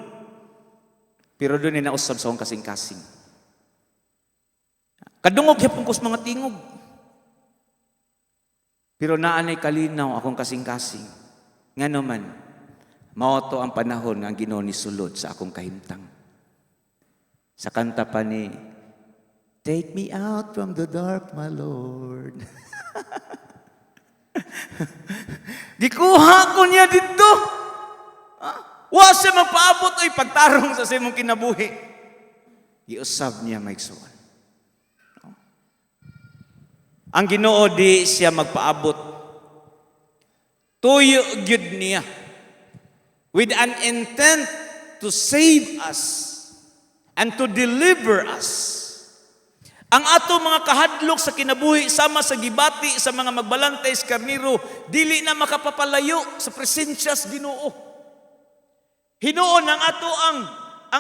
Pero doon ay nausab sa akong kasing-kasing. Kadungog hapon ko sa mga tingog. Pero naanay kalinaw akong kasing-kasing. Nga naman, mao to ang panahon nga Ginoo ni sulod sa akong kahimtang. Sa kanta pa ni, Take me out from the dark, my Lord. Gikuha ko niya dito. Wa siya magpaabot ay pagtarong sa simong kinabuhi. Giusab niya maigsuon. Ang Ginoo di siya magpaabot. Tuyo gyud niya with an intent to save us and to deliver us. Ang ato mga kahadlok sa kinabuhi sama sa gibati sa mga magbalantay sa karniro, dili na makapapalayo sa presensya sa Ginoo. Hinuon ang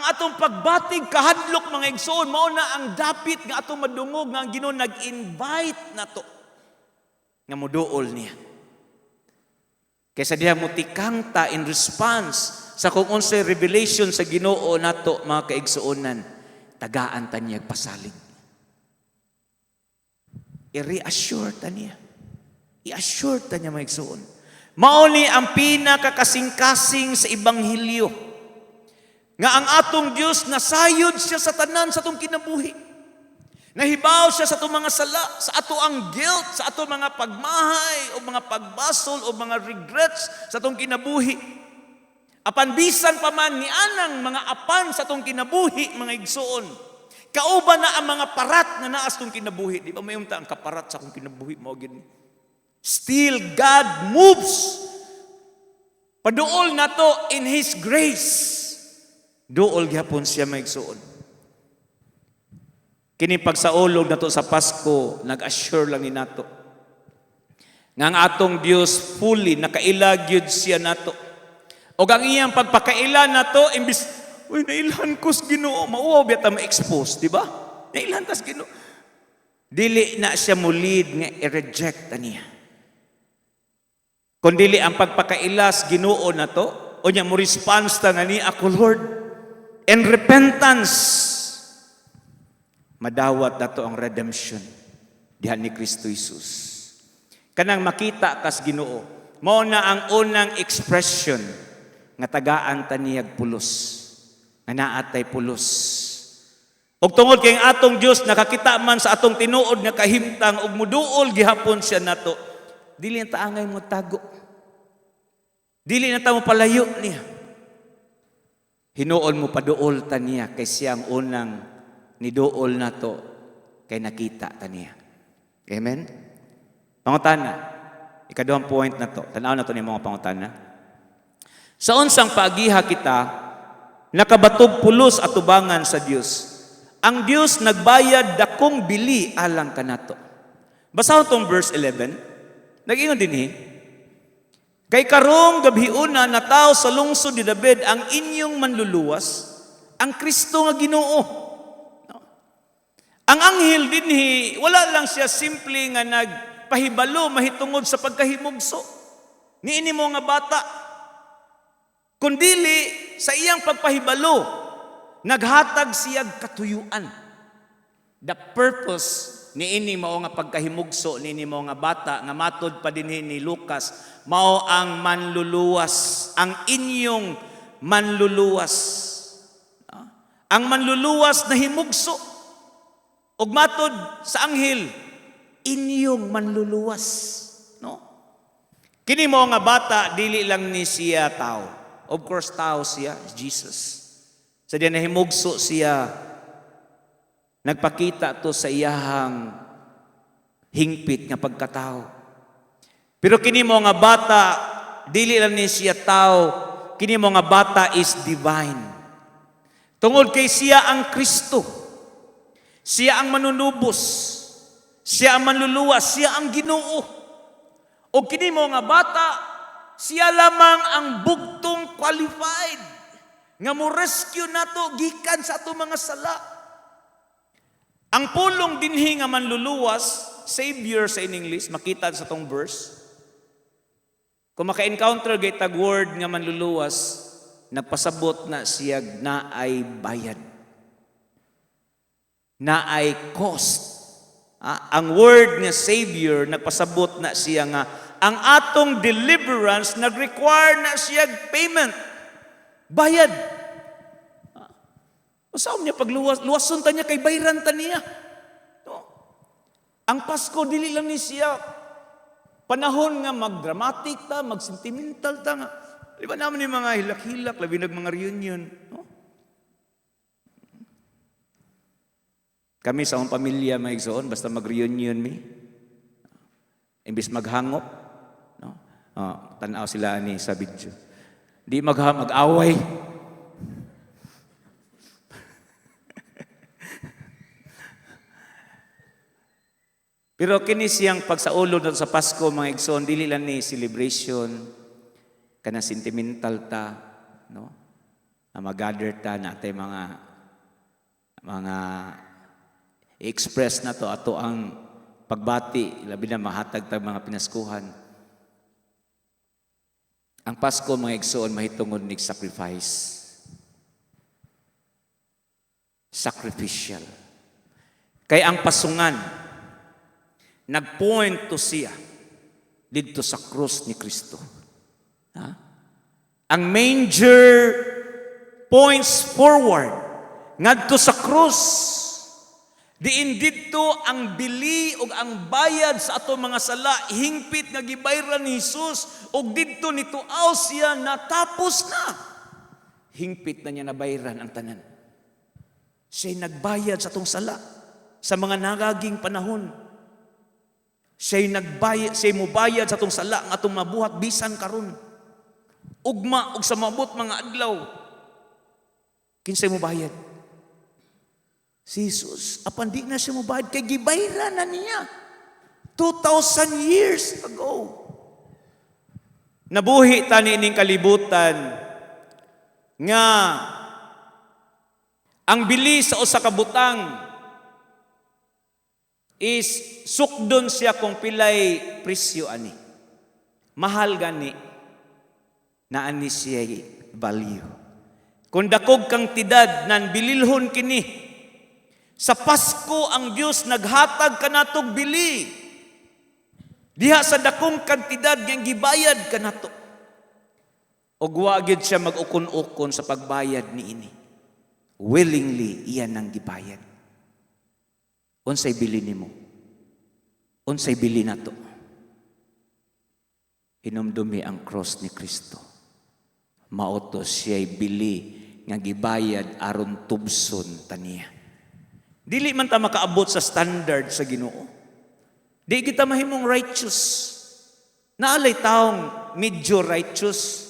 atong pagbatig kahadlok mga igsoon, mao na ang dapit nga atong madungog nga ang Ginoo nag-invite nato nga moduol niya. Kaysa diha mo tikangta in response sa kung unsay revelation sa Ginoo nato mga kaigsuonan, tagaan ta niya pasalig. I-reassure ta niya. I-assure ta niya mga igsuon. Mao ni ang pinakakasing-kasing sa Ebanghelyo nga ang atong Dios nasayod siya sa tanan sa atong kinabuhi. Nahibaw siya sa atong mga sala, sa ato ang guilt, sa ato mga pagmahay o mga pagbasol o mga regrets sa atong kinabuhi. Apan bisan pa man ni anang mga apan sa atong kinabuhi, mga igsoon. Kauban na ang mga parat na naas tong kinabuhi. Di ba may umta ang kaparat sa akong kinabuhi mo gini. Still God moves. Paduol na to in His grace. Duol gyapon siya maigsuon. Kini pagsaulog nato sa Pasko, nag-assure lang ni nato nga ang atong Dios fully nakailag gyud siya nato. Og ang iyang pagpakaila nato imbis nailan ko sa Ginoo, mauwaw biyata ma-expose, di ba? Nailan tas Ginoo. Dili na siya mo lead nga i-reject niya. Kundili ang pagpakailas Ginoo na to, o niya mo response ta nga ni ako, Lord, in repentance, madawat na to ang redemption dihan ni Kristo Jesus. Kanang makita kas Ginoo, mao na ang unang expression nga tagaan ta niyag pulos, nga naatay pulos. Og tungod kay ang atong Dios nakakita man sa atong tinuod nga kahimtang ug muduol gihapon siya nato, dili na ta angay mo tago. Dili na ta mo palayo niya. Hinuon mo paduol ta niya kay siya ang unang niduol nato kay nakita ta niya. Amen. Pangutana. Ikaduhang point na to. Tanaw na to ni mga pangutana. Sa unsang paagiha kita nakabatog pulos at tubangan sa Dios. Ang Dios nagbayad dakong bili alang kanato. Basahon tong verse 11. Nag-ingon dinhi. Kay karong gabhiuna na tao sa lungsod ni David ang inyong manluluwas, ang Kristo nga Ginoo. No? Ang anghel dinhi wala lang siya simple nga nagpahibalo mahitungod sa pagkahimugso. Niini mo nga bata. Kundili sa iyang pagpahibalo, naghatag siyag katuyuan. The purpose ni ini mao nga pagkahimugso ni ini mao nga bata nga matod pa dinhi ni Lucas mao ang manluluwas, ang inyong manluluwas. Ang manluluwas na himugso ug matod sa anghel inyong manluluwas, no? Kini mo nga bata dili lang ni siya tao. Of course tao siya, Jesus. Sa diya nahimugso siya, nagpakita to sa iyahang hingpit nga pagkatao. Pero kini mo nga bata dili lang ni siya tao, kini mo nga bata is divine. Tungod kay siya ang Kristo. Siya ang manunubos. Siya ang manluluwas, siya ang Ginoo. O kini mo nga bata, siya lamang ang bugtong qualified nga mo rescue nato gikan sa ato mga sala. Ang pulong dinhi nga manluluwas, Savior sa in English, makita sa tong verse. Kung maka-encounter gay tag word nga manluluwas, nagpasabot na siya na ay bayad. Na ay cost. Ang word nga Savior, nagpasabot na siya nga, ang atong deliverance, nag-require na siya payment. Bayad. Saan niya pagluwason ta niya kay bayran ta niya. No? Ang Pasko, dili lang ni siya panahon nga mag-dramatic ta, mag-sentimental ta nga. Di ba naman yung mga hilak-hilak, labi nag mga reunion. No? Kami sa akong pamilya, may igsoon, basta mag-reunion mi. Imbis maghangop, no? Tanaw sila ni sa video. Di mag-away. Pero kini siyang pagsaulod sa Pasko, mga igsoon, dili lang ni celebration, kana sentimental ta, no? Na mag-gather ta natay mga i-express na to ato ang pagbati, labi na mahatag tag mga pinaskuhan. Ang Pasko, mga igsoon, mahitungod nig sacrifice. Sacrificial. Kay ang pasungan, nag-point to siya dito sa krus ni Kristo. Ang manger points forward ngadto sa krus. Diin dito ang bili ug ang bayad sa ato mga sala, hingpit nga gibayran ni Jesus, ug didto nituaw siya natapos na. Hingpit na niya nabayran ang tanan. Siya nagbayad sa atong sala sa mga nagaging panahon. Siya mubayad sa atong sala ang atong mabuhat bisan karon. Ugma ug sa mabot mga adlaw. Kinsay mubayad? Si Jesus, apan di na siya mubayad kay gibayran na niya 2,000 years ago. Nabuhi tani ining kalibutan nga ang bili sa usa ka butang is sukdon siya kung pilay presyo ani. Mahal gani na ani siya value. Kung dakog kang tidad nan bililhon kini. Sa Pasko ang Dios naghatag kanatog bili. Diha sa dakong kantidad nga gibayad kanato. Og wa gyud siya mag-ukon-ukon sa pagbayad niini. Willingly iyan ang gibayad. Unsay bili nimo? Unsay bili nato? Hinumdumi ang cross ni Kristo. Mautos siya'y bili nga gibayad aron tubson taniya. Dili man ta makaabot sa standard sa Ginoo. Di kita mahimong righteous. Naalay taong medyo righteous.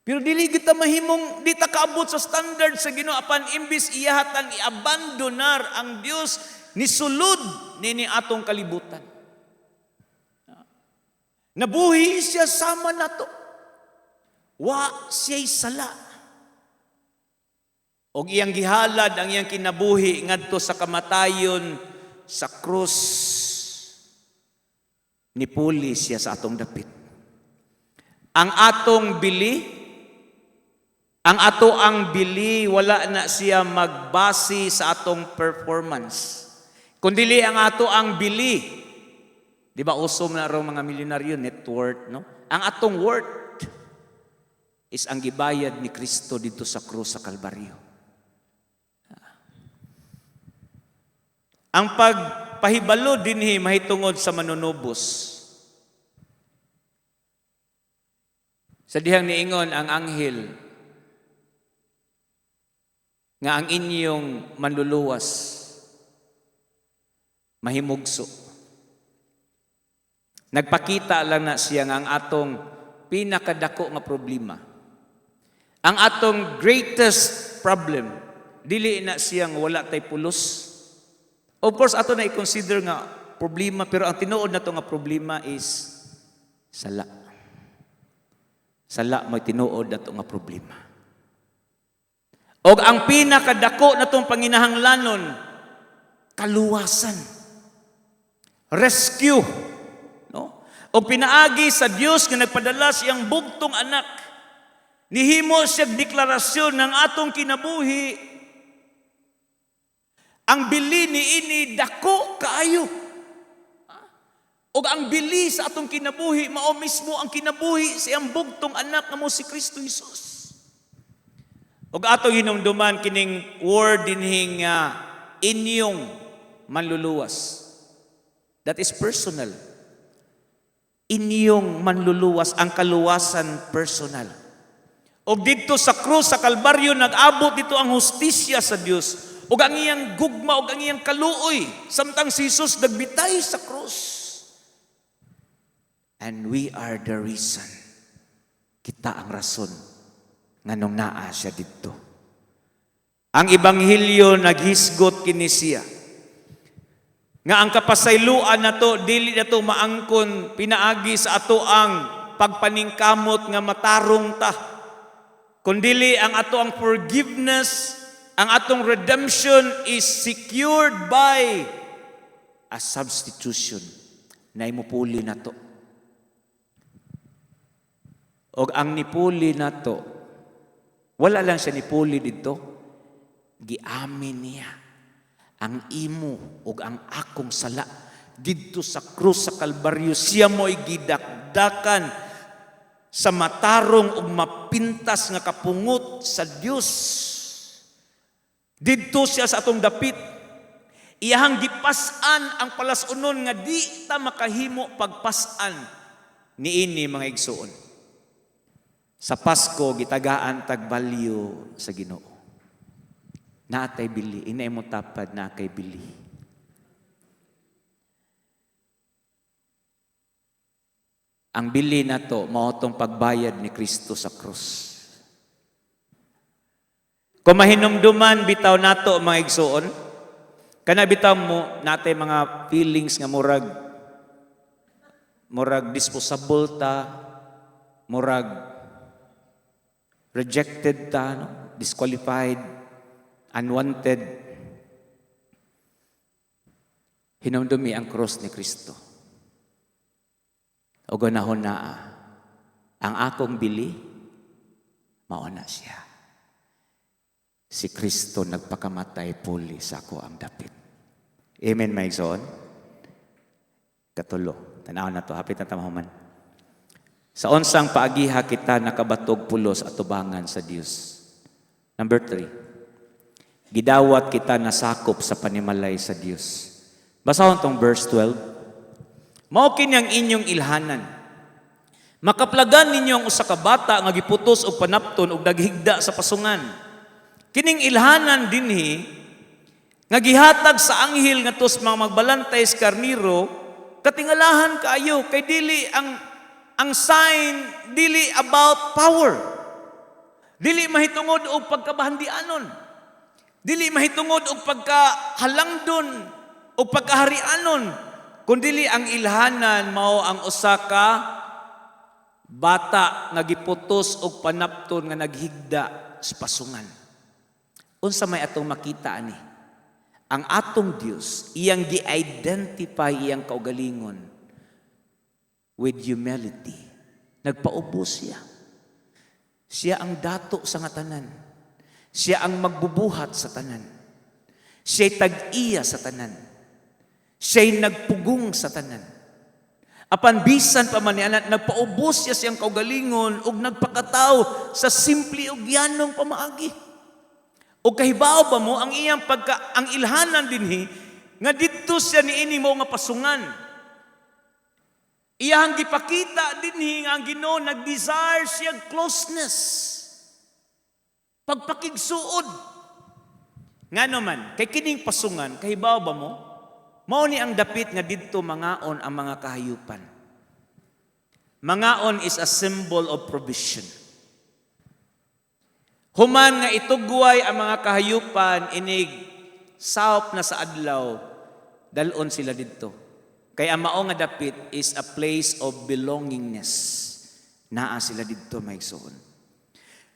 Pero dili kita mahimong, di ta kaabot sa standard sa Ginoo. Apan imbis iyahatan, i-abandonar ang Dios ni sulod nini atong kalibutan. Nabuhi siya sama nato. Wa siya'y sala. Og iyang gihalad ang iyang kinabuhi ngadto sa kamatayon sa krus. Nipuli siya sa atong dapit. Ang atong bili Ang ato ang bili, wala na siya magbase sa atong performance. Kundili ang ato ang bili. Di ba usom na raw mga milyonaryo, net worth, no? Ang atong worth is ang gibayad ni Kristo dito sa krus sa Kalbaryo. Ang pagpahibalo dinhi mahitungod sa manunubos. Sa dihang niingon ang anghel nga ang inyong manluluwas mahimugso. Nagpakita lang na siya nga ang atong pinakadako nga problema. Ang atong greatest problem, dili na siyang wala tay pulos. Of course, ato na i-consider nga problema, pero ang tinuod na to nga problema is sala. Sala may tinuod na to nga problema. O ang pinakadako na tong panginahanglanon, kaluwasan. Rescue. No? O pinaagi sa Dios nga nagpadala siyang bugtong anak. Nihimo siya deklarasyon ng atong kinabuhi. Ang bili ni ini dako kaayo. O ang bili sa atong kinabuhi, mao mismo ang kinabuhi sa iyang bugtong anak nga mo si Kristo Jesus. O atong hinumduman kining word dinhing inyong manluluwas. That is personal. Inyong manluluwas, ang kaluwasan personal. O dito sa krus, sa Kalbaryo, nag-abot dito ang hustisya sa Dios. O ang iyang gugma, o ang iyang kaluoy, samtang si Jesus nagbitay sa krus. And we are the reason. Kita ang rason nga nung naa siya dito. Ang Ebanghelyo naghisgot kini siya. Nga ang kapasayloan na to, dili na to maangkon pinaagi sa ato ang pagpaningkamot nga matarong ta. Kundili ang ato ang forgiveness, ang atong redemption is secured by a substitution na imupuli na to. O ang nipuli na to, wala lang siya nipuli dito, giamin niya ang imo o ang akong sala dito sa krus sa Kalbaryo. Siya mo'y gidakdakan sa matarong ug mapintas nga kapungot sa Dios. Didto siya sa atong dapit. Iyahang gipas-an ang palas-unon nga di ta makahimo pagpas-an niini mga igsuon. Sa Pasko gitagaan tagbalyo sa Ginoo. Naatay bili, inay mo tapad na kay bili. Ang bili na to, maotong pagbayad ni Kristo sa krus. Kung mahinumduman, bitaw nato mga igsuon, kana bitaw mo natay mga feelings nga murag disposable ta, murag rejected ta, no? Disqualified, unwanted. Hinumdumi ang cross ni Kristo. O ganahon na ang akong bili, mauna siya. Si Kristo nagpakamatay puli sa ako ang dapit. Amen, my son? Katulo. Tanaw na to, hapit na tamahuman. Sa unsang paagiha kita nakabatog pulos at tubangan sa Dios. Number 3. Gidawat kita nasakop sa panimalay sa Dios. Basahon tong verse 12. Mao kini ang inyong ilhanan. Makaplagan ninyo ang usa ka bata nga giputos og panapton ug naghigda sa pasungan. Kining ilhanan dinhi nga gihatag sa anghel ngadto sa mga magbalantay sa karniro, katingalahan kaayo kay dili ang sign dili about power. Dili mahitungod og pagkabahandianon. Dili mahitungod og pagkahalangdon o pagkaharianon, kundili ang ilhanan mao ang usa ka bata nga giputos og panapton nga naghigda sa pasungan. Unsa may atong makita ani? Ang atong Dios iyang gi-identify iyang kaugalingon with humility. Nagpaubos siya. Siya ang dato sa nga tanan. Siya ang magbubuhat sa tanan. Siya'y tag-iya sa tanan. Siya'y nagpugong sa tanan. Apan bisan pa man niya, nagpaubos siya siyang kaugalingon ug nagpakataw sa simple ug yanong pamaagi. O kahibaw ba mo ang iyang ang ilhanan dinhi nga didto siya niini mo nga pasungan. Iyang gipakita dinhi nga ang Ginoo nag-desire siya closeness. Pagpakigsuod. Nga naman, kay kining pasungan, kahibaw ba mo? Mao ni ang dapit nga didto mangaon ang mga kahayupan. Mangaon is a symbol of provision. Human nga itugway ang mga kahayupan inig saop na sa adlaw, dalon sila didto. Kaya ang mao nga dapit is a place of belongingness. Naa sila didto maigsoon.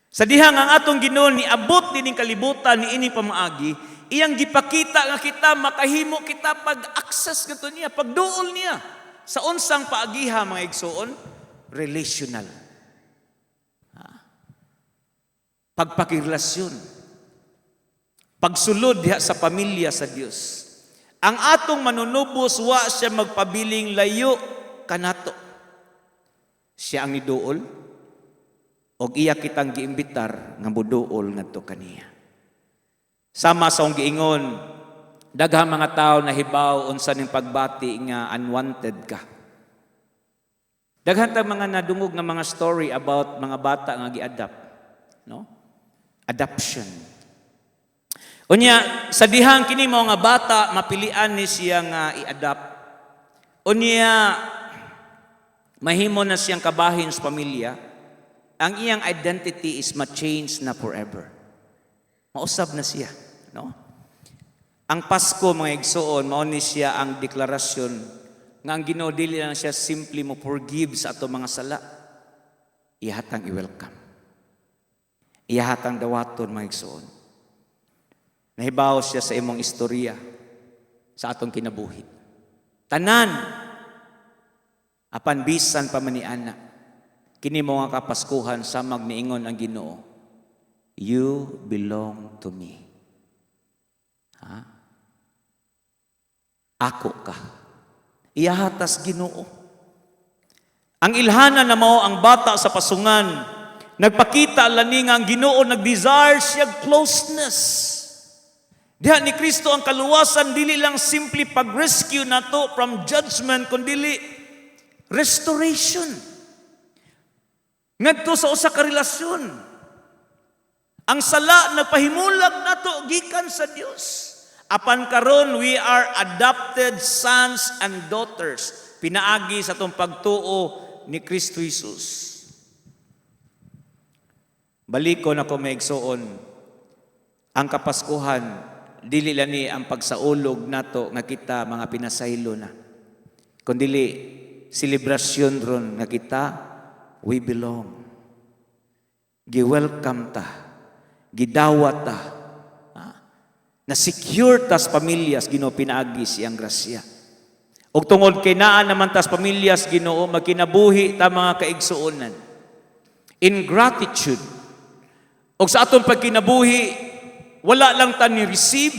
Sa dihang ang atong Ginoo ni abot dining kalibutan ni ini pamaagi, iyang gipakita nga kita makahimo kita pag-access ngadto niya, pagduol niya sa unsang paagiha mga igsoon, relational. Pagpakirelasyon. Pagsulod diha sa pamilya sa Dios. Ang atong manunubos wa siya magpabiling layo kanato. Siya ang niduol og iya kitang giimbitar nga muduol ngadto kaniya. Sama sa akong giingon, daghang mga tao nahibaw unsa ning pagbati nga unwanted ka. Daghan tang mga nadungog nga mga story about mga bata nga gi-adopt, no? Adoption. Unya sa dihang kini mo nga bata mapilian ni siya nga i-adopt. Unya mahimo na siyang kabahin sa pamilya. Ang iyang identity is ma-change na forever. Mausab na siya, no? Ang Pasko mga igsoon mao ni siya ang deklarasyon nga ang Ginoo dili lang siya simply mo forgive sa ato mga sala. Ihatang i-welcome. Ihatang dawaton mga igsoon. Nahibaw siya sa imong istorya sa atong kinabuhi. Tanan apan bisan pa man ni ana. Kini mo nga kapaskuhan sa magniingon ang Ginoo. You belong to me. Ha? Ako ka. Iyahatas Ginoo. Ang ilhana na mao ang bata sa pasungan. Nagpakita lani nga ang Ginoo nag-desire siya closeness. Diha ni Kristo ang kaluwasan dili lang simply pag-rescue nato from judgment kundi restoration. Ngadto sa usa ka relasyon. Ang sala nagpahimulag nato gikan sa Dios. Apan karon we are adopted sons and daughters. Pinaagi sa tong pagtuo ni Kristo Jesus. Balikon ako maigsoon. Ang kapaskuhan dili lani ang pagsaulog nato nga kita mga pinasaylo na. Kundi selebrasyon ron nga kita we belong. Gi-welcome ta. Gidawat ta. Na-secure tas pamilyas Ginoo pinaagi siyang grasya. Og tungod kay naa naman tas pamilyas Ginoo magkinabuhi ta mga kaigsuonan. In gratitude. Og sa atong pagkinabuhi wala lang ta ni receive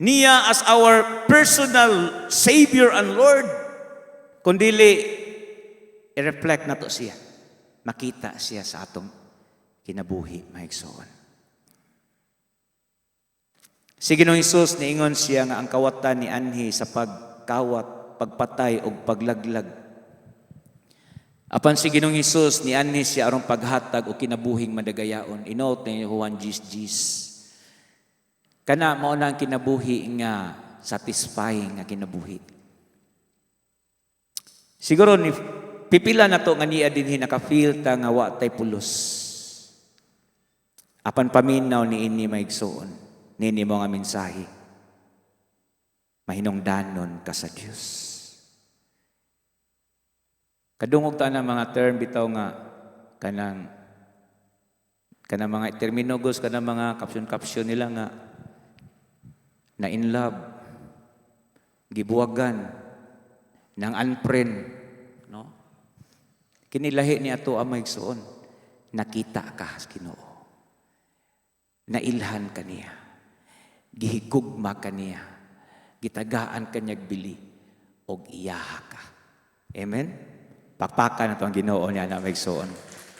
niya as our personal Savior and Lord, kundi i-reflect na to siya. Makita siya sa atong kinabuhi, maigsoon. Si Ginoong Hesus niingon siya nga ang kawatan ni anhi sa pagkawat, pagpatay o paglaglag. Apan si Ginoong Hesus ni anhi siya aron paghatag o kinabuhing madagayaon. Inoot ni Juan Gis. Kana mao na ang kinabuhi nga satisfying nga kinabuhi. Siguro ni pipila na to nga niya dinhi naka-feel ta nga wa tay pulos. Apan paminaw ni ini maigsoon. Nini mo nga mensahe. Mahinungdanon ka sa Dios. Kadungog ta na mga term bitaw nga kanang mga terminogos kanang mga caption nila nga na in love, gibuwagan, nang unfriend, no? Kinilahi ni ato ang maigsoon. nakita ka, Ginoo. Nailhan ka niya. Gihigugma ka niya. Gitagaan ka niyag bili. O iyaha ka. Amen? Pakpaka na ito ang Ginoo niya na maigsoon.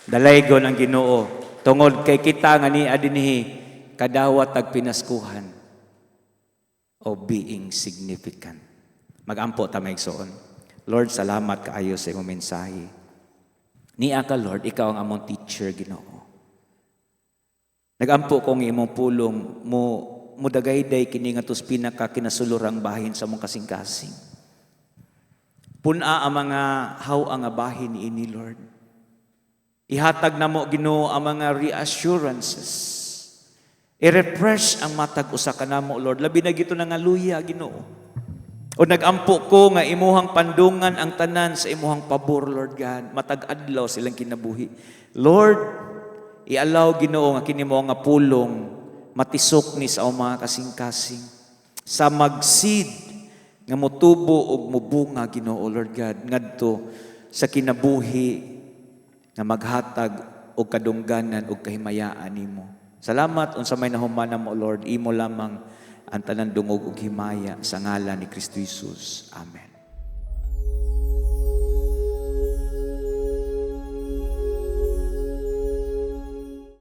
Dalaygon ang Ginoo. Tungod kay kita nga ni adinhi, kadawat ag pinaskuhan o being significant. Magampo ta maigsoon. Lord, salamat kaayo sa imong mensahe. Niya ka, Lord, ikaw ang among teacher, Ginoo. Nagampo kong imong pulong mo dagayday kini ngatus pinaka kinasulurang bahin sa mong kasing-kasing. Puna ang mga haw ang bahin ni ini, Lord. Ihatag na mo, Ginoo, ang mga reassurances. I-refresh ang matag usa ka namo, Lord. Labi na gito na nga luya, Ginoo. O nagampo ko nga imuhang pandungan ang tanan sa imuhang pabor, Lord God. Matag-adlaw silang kinabuhi. Lord, i-allow, Ginoo, nga kini mo nga pulong matisok ni sa mga kasing-kasing. Sa magseed nga motubo og mubunga, Ginoo, Lord God, ngadto sa kinabuhi nga maghatag og kadungganan og kahimayaan nimo. Salamat unsa may nahuman mo, Lord. Imo lamang ang tanan dungog ug himaya sa ngalan ni Kristo Jesus. Amen.